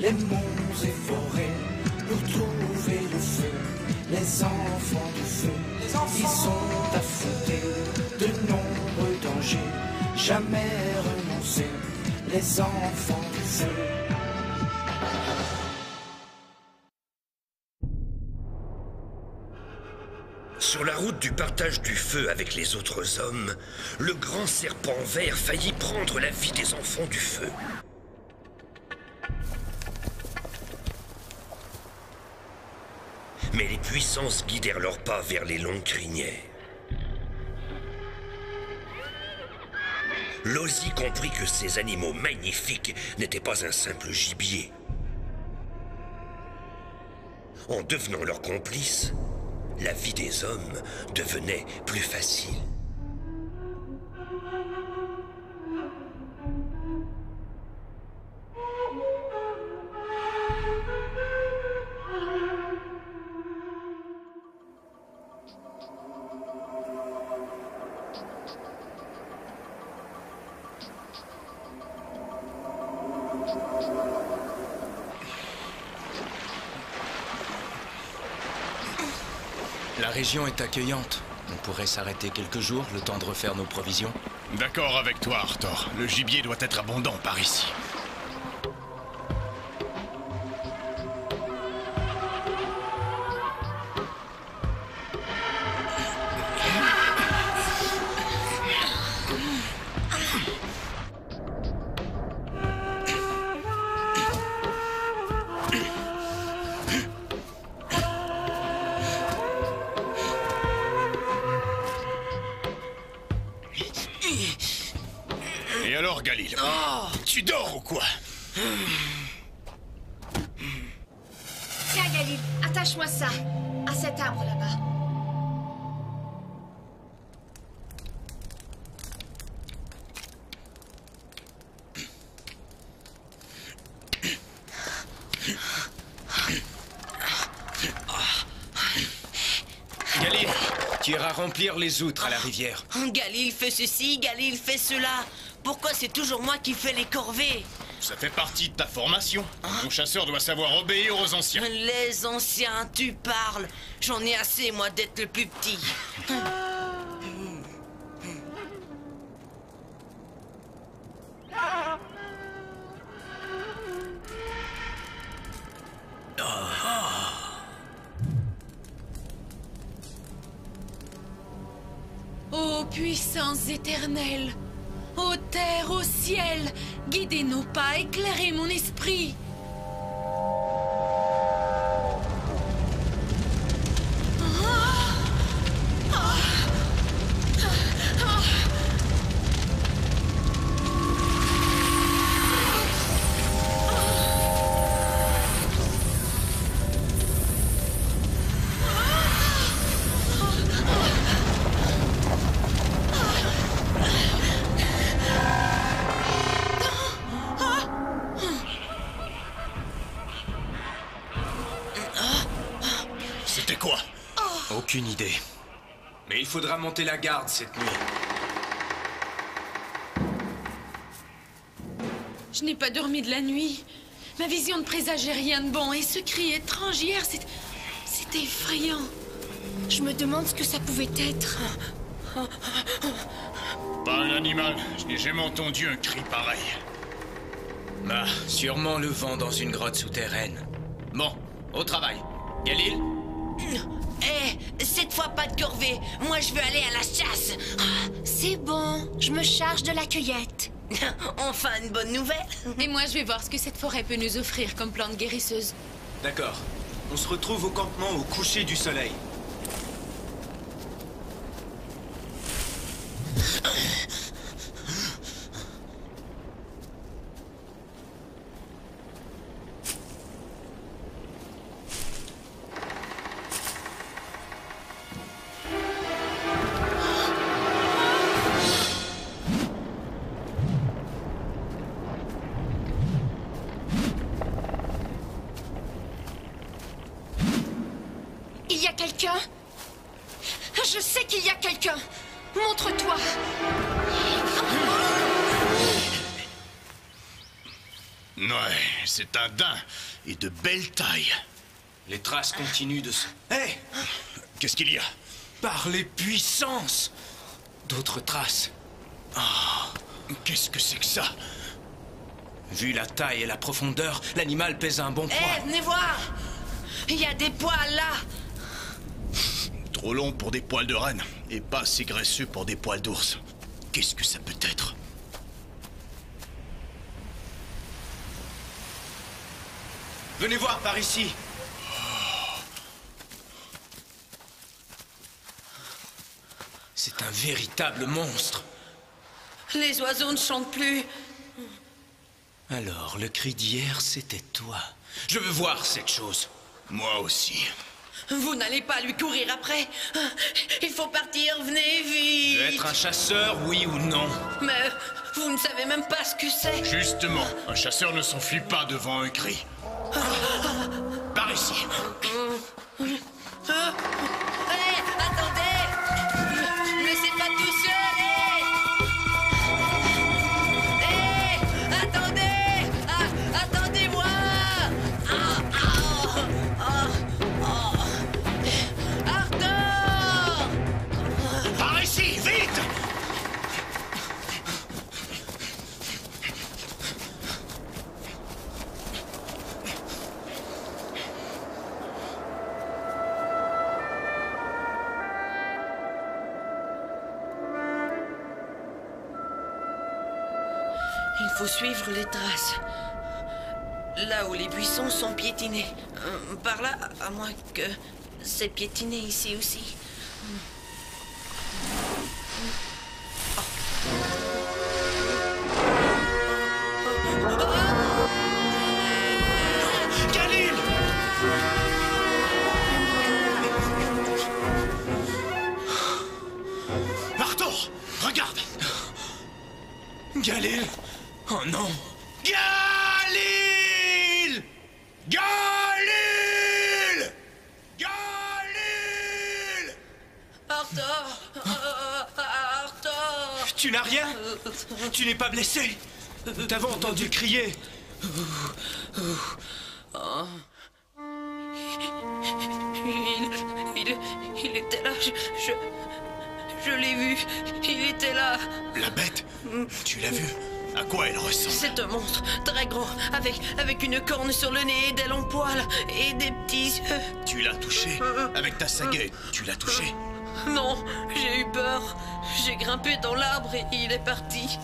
les monts et forêts pour trouver le feu. Les enfants du feu, ils sont affrontés de nombreux dangers, jamais renoncer, les enfants du feu. Sur la route du partage du feu avec les autres hommes, le grand serpent vert faillit prendre la vie des enfants du feu. Mais les puissances guidèrent leurs pas vers les longues crinières. Lozi comprit que ces animaux magnifiques n'étaient pas un simple gibier. En devenant leurs complices, la vie des hommes devenait plus facile. La région est accueillante. On pourrait s'arrêter quelques jours, le temps de refaire nos provisions. D'accord avec toi, Arthur. Le gibier doit être abondant par ici. Et alors, Galil? Tu dors ou quoi? Tiens, Galil, attache-moi ça, à cet arbre là-bas. Galil, tu iras remplir les outres à la rivière. Galil fait ceci, Galil fait cela. Pourquoi c'est toujours moi qui fais les corvées? Ça fait partie de ta formation. Ton chasseur doit savoir obéir aux anciens. Les anciens, tu parles. J'en ai assez, moi, d'être le plus petit. Ô puissance éternelle, ô terre, ô ciel, guidez nos pas, éclairez mon esprit. C'était quoi? Aucune idée. Mais il faudra monter la garde cette nuit. Je n'ai pas dormi de la nuit. Ma vision ne présageait rien de bon et ce cri étrange hier, c'était effrayant. Je me demande ce que ça pouvait être. Pas un animal. Je n'ai jamais entendu un cri pareil. Bah, sûrement le vent dans une grotte souterraine. Bon, au travail. Galil? Cette fois pas de corvée. Moi, je veux aller à la chasse. C'est bon, je me charge de la cueillette. Enfin, une bonne nouvelle. Et moi, je vais voir ce que cette forêt peut nous offrir comme plante guérisseuse. D'accord. On se retrouve au campement au coucher du soleil. Il y a quelqu'un? Je sais qu'il y a quelqu'un. Montre-toi. Ouais, c'est un daim. Et de belle taille. Les traces continuent de se... Hé! Qu'est-ce qu'il y a? Par les puissances! D'autres traces. Qu'est-ce que c'est que ça? Vu la taille et la profondeur, l'animal pèse un bon poids. Venez voir! Il y a des poils là! Trop long pour des poils de renne. Et pas assez graisseux pour des poils d'ours. Qu'est-ce que ça peut être? Venez voir par ici. C'est un véritable monstre. Les oiseaux ne chantent plus. Alors, le cri d'hier, c'était toi. Je veux voir cette chose. Moi aussi. Vous n'allez pas lui courir après. Il faut partir, venez Tu vite. veux être un chasseur, oui ou non? Mais vous ne savez même pas ce que c'est. Justement, un chasseur ne s'enfuit pas devant un cri. Par ici. Allez, attendez. Ne laissez pas tout seul. Attendez. Attendez-moi. Arthur. Par ici, vite! Il faut suivre les traces. Là où les buissons sont piétinés. Par là, à moins que c'est piétiné ici aussi. Galil! Arthur, regarde! Galil! Oh non! Galil! Galil! Galil! Arthur! Arthur! Tu n'as rien? Tu n'es pas blessé? T'avais entendu crier? Il était là, je l'ai vu, il était là. La bête? Tu l'as vue? À quoi elle ressemble? C'est un monstre, très grand, avec une corne sur le nez, des longs poils et des petits yeux. Tu l'as touché? Avec ta sagaie, tu l'as touché? Non, j'ai eu peur. J'ai grimpé dans l'arbre et il est parti.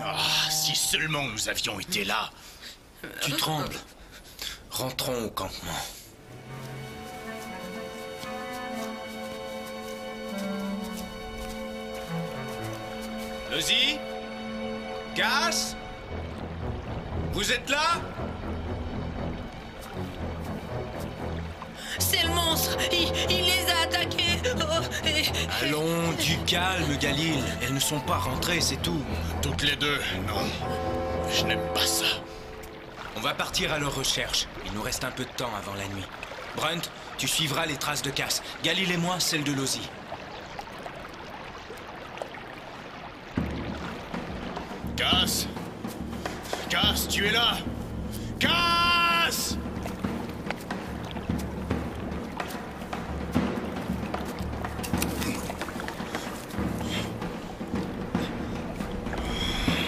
Ah, si seulement nous avions été là! Tu trembles. Rentrons au campement. Lozzie? Cass? Vous êtes là? C'est le monstre. Il les a attaqués. Allons, du calme, Galil. Elles ne sont pas rentrées, c'est tout. Toutes les deux, non. Je n'aime pas ça. On va partir à leur recherche. Il nous reste un peu de temps avant la nuit. Brunt, tu suivras les traces de Cass. Galil et moi, celles de Lozzie. Cass! Cass, tu es là! Cass!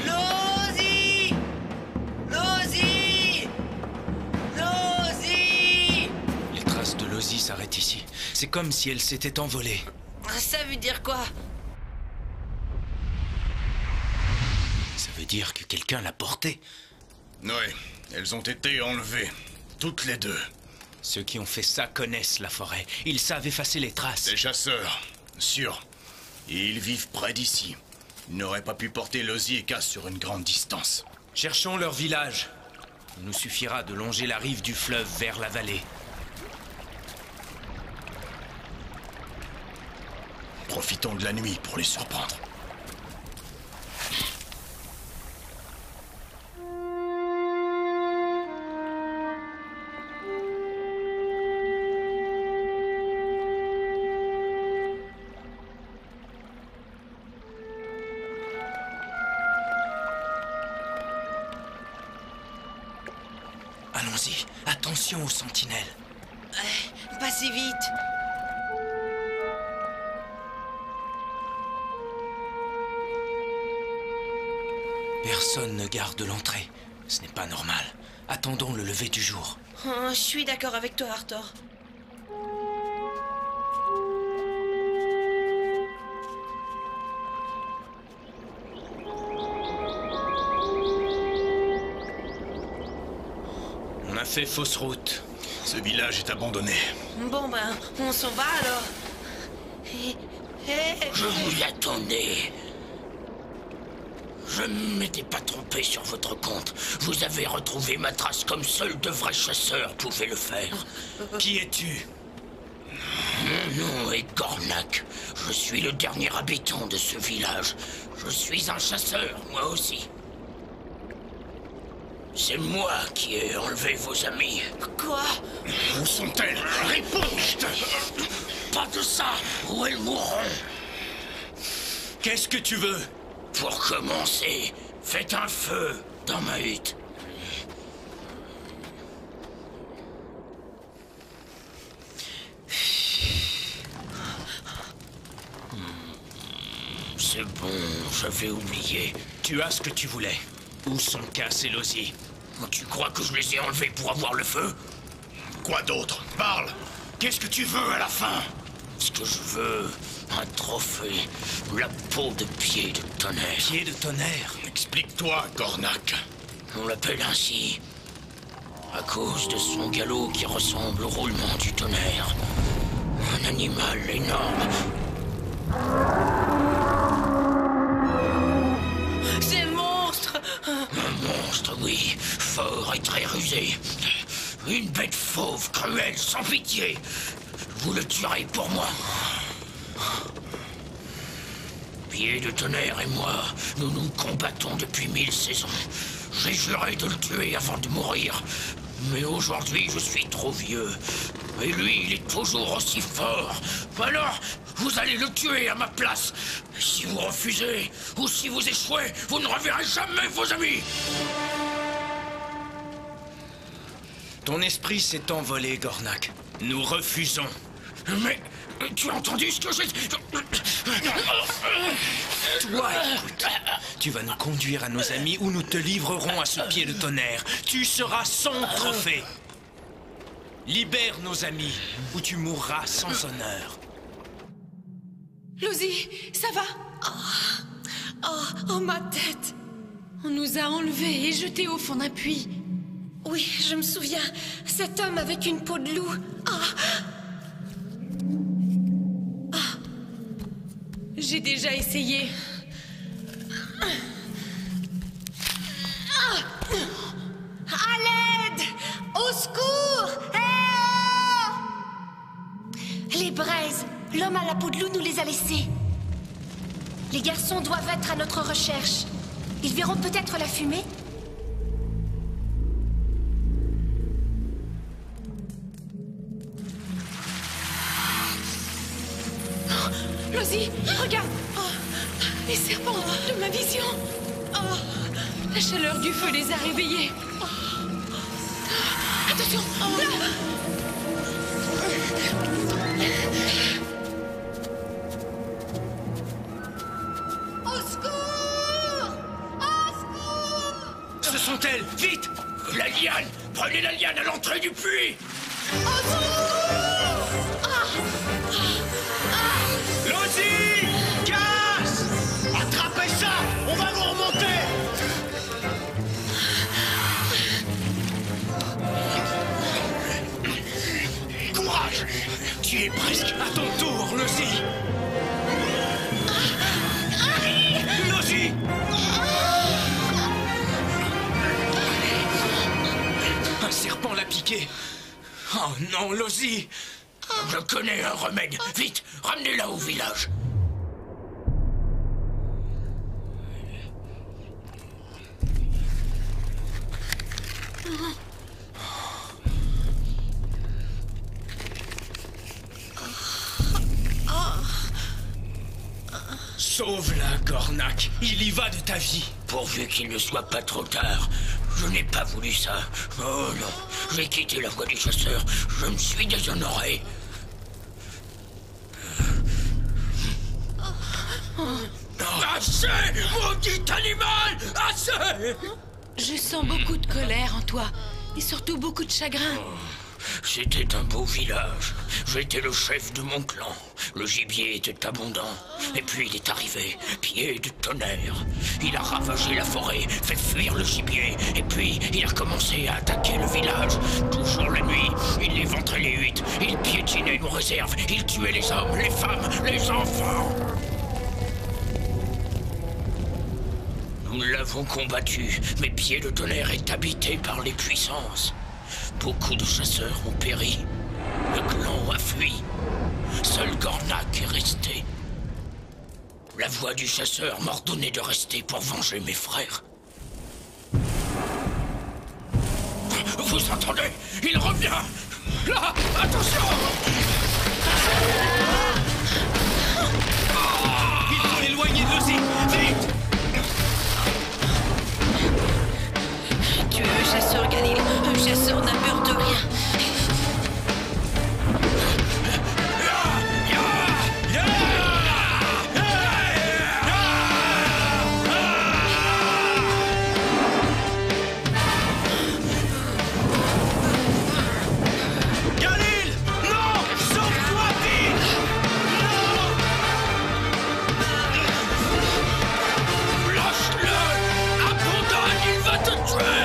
Lozzie! Lozzie! Lozzie! Les traces de Lozzie s'arrêtent ici. C'est comme si elle s'était envolée. Ça veut dire quoi? Ça veut dire que quelqu'un l'a portée. Oui, elles ont été enlevées. Toutes les deux. Ceux qui ont fait ça connaissent la forêt. Ils savent effacer les traces. Des chasseurs, sûr. Et ils vivent près d'ici. Ils n'auraient pas pu porter Lozzie et Cass sur une grande distance. Cherchons leur village. Il nous suffira de longer la rive du fleuve vers la vallée. Profitons de la nuit pour les surprendre. Lozzie. Attention aux sentinelles. Pas si vite. Personne ne garde l'entrée. Ce n'est pas normal. Attendons le lever du jour. Oh, je suis d'accord avec toi, Arthur. On a fait fausse route. Ce village est abandonné. Bon ben, on s'en va alors. Je vous attendais. Je ne m'étais pas trompé sur votre compte. Vous avez retrouvé ma trace comme seul de vrais chasseurs pouvaient le faire. Qui es-tu? Mon nom est Gornak. Je suis le dernier habitant de ce village. Je suis un chasseur, moi aussi. C'est moi qui ai enlevé vos amis. Quoi? Où sont-elles? Réponds! Pas de ça, ou elles mourront. Qu'est-ce que tu veux? Pour commencer, faites un feu dans ma hutte. C'est bon, j'avais oublié. Tu as ce que tu voulais. Où sont Cass et Lozzie? Tu crois que je les ai enlevés pour avoir le feu? Quoi d'autre? Parle! Qu'est-ce que tu veux à la fin? Ce que je veux, un trophée, la peau de pied de tonnerre. Pied de tonnerre? Explique-toi, Gornak. On l'appelle ainsi à cause de son galop qui ressemble au roulement du tonnerre. Un animal énorme. C'est un monstre! Un monstre, oui, fort et très rusé. Une bête fauve, cruelle, sans pitié. Vous le tuerez pour moi. Pied de tonnerre et moi, nous nous combattons depuis 1000 saisons. J'ai juré de le tuer avant de mourir. Mais aujourd'hui, je suis trop vieux. Et lui, il est toujours aussi fort. Alors, vous allez le tuer à ma place. Si vous refusez, ou si vous échouez, vous ne reverrez jamais vos amis. Ton esprit s'est envolé, Gornak. Nous refusons. Mais tu as entendu ce que j'ai... Toi, écoute. Tu vas nous conduire à nos amis ou nous te livrerons à ce pied de tonnerre. Tu seras son trophée. Libère nos amis ou tu mourras sans honneur. Lozzie, ça va? Oh, ma tête! On nous a enlevés et jetés au fond d'un puits. Oui, je me souviens. Cet homme avec une peau de loup. J'ai déjà essayé. À l'aide! Au secours! Les braises, l'homme à la peau de loup nous les a laissées. Les garçons doivent être à notre recherche. Ils verront peut-être la fumée. Lozzie, regarde! Les serpents de ma vision! La chaleur du feu les a réveillés. Attention! Au secours! Au secours! Ce sont elles! Vite! La liane! Prenez la liane à l'entrée du puits! Lozzie! Cass! Attrapez ça! On va vous remonter! Courage! Tu es presque à ton tour, Lozzie! Lozzie! Un serpent l'a piqué. Oh non, Lozzie! Je connais un remède. Vite, ramenez-la au village. Sauve-la, Gornak. Il y va de ta vie. Pourvu qu'il ne soit pas trop tard. Je n'ai pas voulu ça. Oh non, J'ai quitté la voie du chasseur. Je me suis déshonoré. Assez, maudit animal! Assez! Je sens beaucoup de colère en toi, et surtout beaucoup de chagrin. C'était un beau village. J'étais le chef de mon clan. Le gibier était abondant. Et puis il est arrivé, pied de tonnerre. Il a ravagé la forêt, fait fuir le gibier. Et puis il a commencé à attaquer le village. Toujours la nuit, il éventrait les huttes. Il piétinait nos réserves. Il tuait les hommes, les femmes, les enfants. Nous l'avons combattu, mais Pied de Tonnerre est habité par les puissances. Beaucoup de chasseurs ont péri. Le clan a fui. Seul Gornak est resté. La voix du chasseur m'ordonnait de rester pour venger mes frères. Vous entendez? Il revient! Là! Attention! Il faut l'éloigner de Lozi! Vite! Tu es un chasseur, Galil. Un chasseur n'a peur de rien. Galil! Non! Sauve-toi vite! Lâche-le! Abandonne, il va te tuer!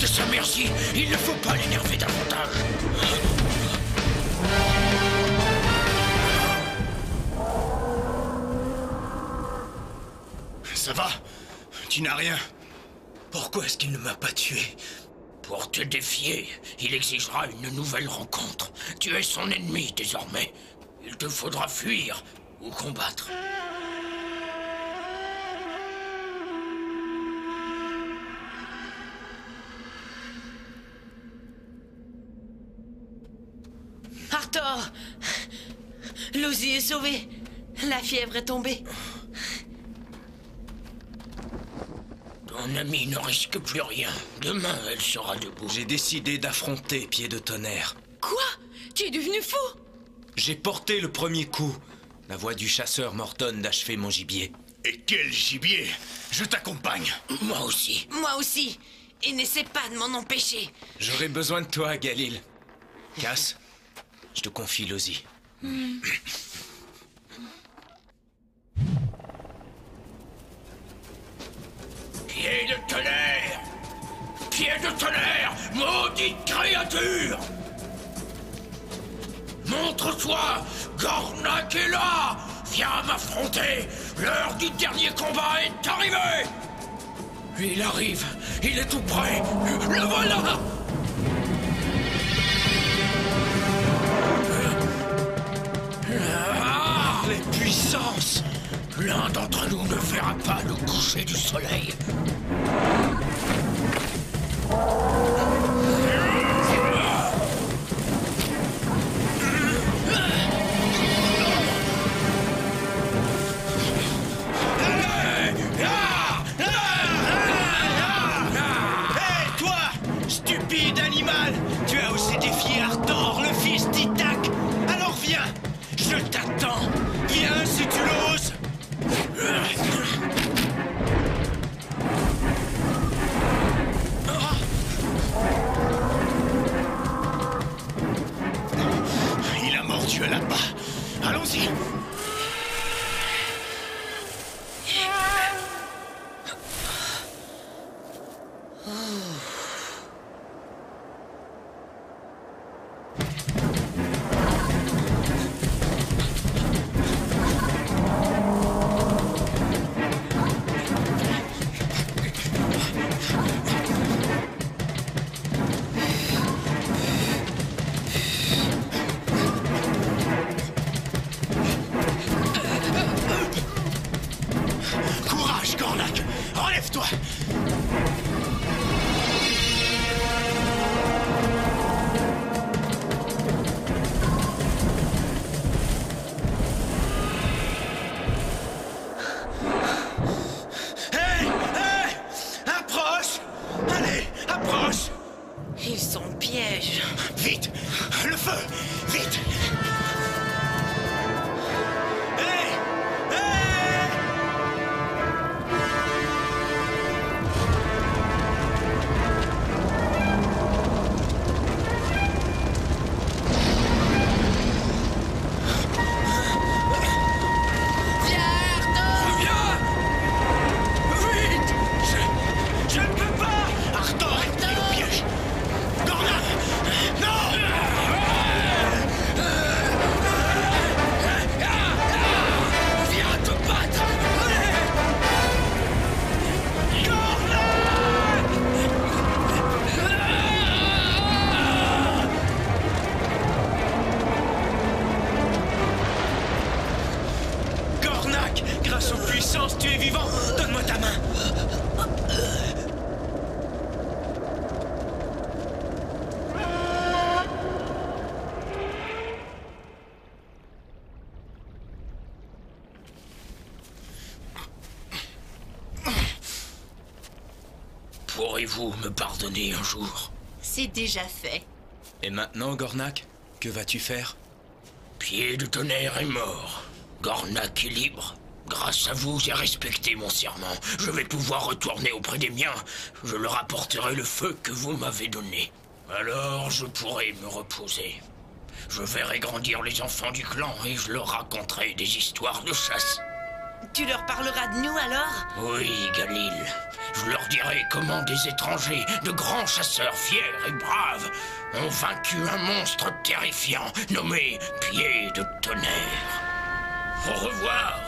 De sa merci, il ne faut pas l'énerver davantage. Ça va? Tu n'as rien? Pourquoi est-ce qu'il ne m'a pas tué? Pour te défier, il exigera une nouvelle rencontre. Tu es son ennemi désormais. Il te faudra fuir ou combattre. Arthur! Lozi est sauvé. La fièvre est tombée. Ton amie ne risque plus rien. Demain, elle sera debout. J'ai décidé d'affronter Pied de Tonnerre. Quoi? Tu es devenu fou? J'ai porté le premier coup. La voix du chasseur m'ordonne d'achever mon gibier. Et quel gibier! Je t'accompagne! Moi aussi. Moi aussi. Et n'essaie pas de m'en empêcher. J'aurai besoin de toi, Galil. Cass, je te confie Lozi. Pied de Tonnerre! Pied de Tonnerre! Maudite créature! Montre-toi! Gornak est là! Viens m'affronter! L'heure du dernier combat est arrivée! Il arrive! Il est tout près! Le voilà! Les puissances! L'un d'entre nous ne verra pas le coucher du soleil. Hé, toi! Stupide animal! Tu as osé défier Arthur, le fils d'Ithac! Alors viens! Je t'attends! Viens si tu l'oses! Il a mordu à là-bas. Allons-y! Ils sont pièges. Vite! Le feu! Vite! Hé! Hé! Reviens! Vite! Je ne peux pas! Arthur est pris au piège! Gornak! Non! Viens te battre! Gornak! Grâce aux puissances, tu es vivant! Donne-moi ta main! Pourrez-vous me pardonner un jour? C'est déjà fait. Et maintenant, Gornak, que vas-tu faire? Pied de tonnerre est mort. Gornak est libre. Grâce à vous, j'ai respecté mon serment. Je vais pouvoir retourner auprès des miens. Je leur apporterai le feu que vous m'avez donné. Alors, je pourrai me reposer. Je verrai grandir les enfants du clan et je leur raconterai des histoires de chasse. Tu leur parleras de nous alors? Oui, Galil. Je leur dirai comment des étrangers, de grands chasseurs fiers et braves, ont vaincu un monstre terrifiant nommé Pied de tonnerre. Au revoir.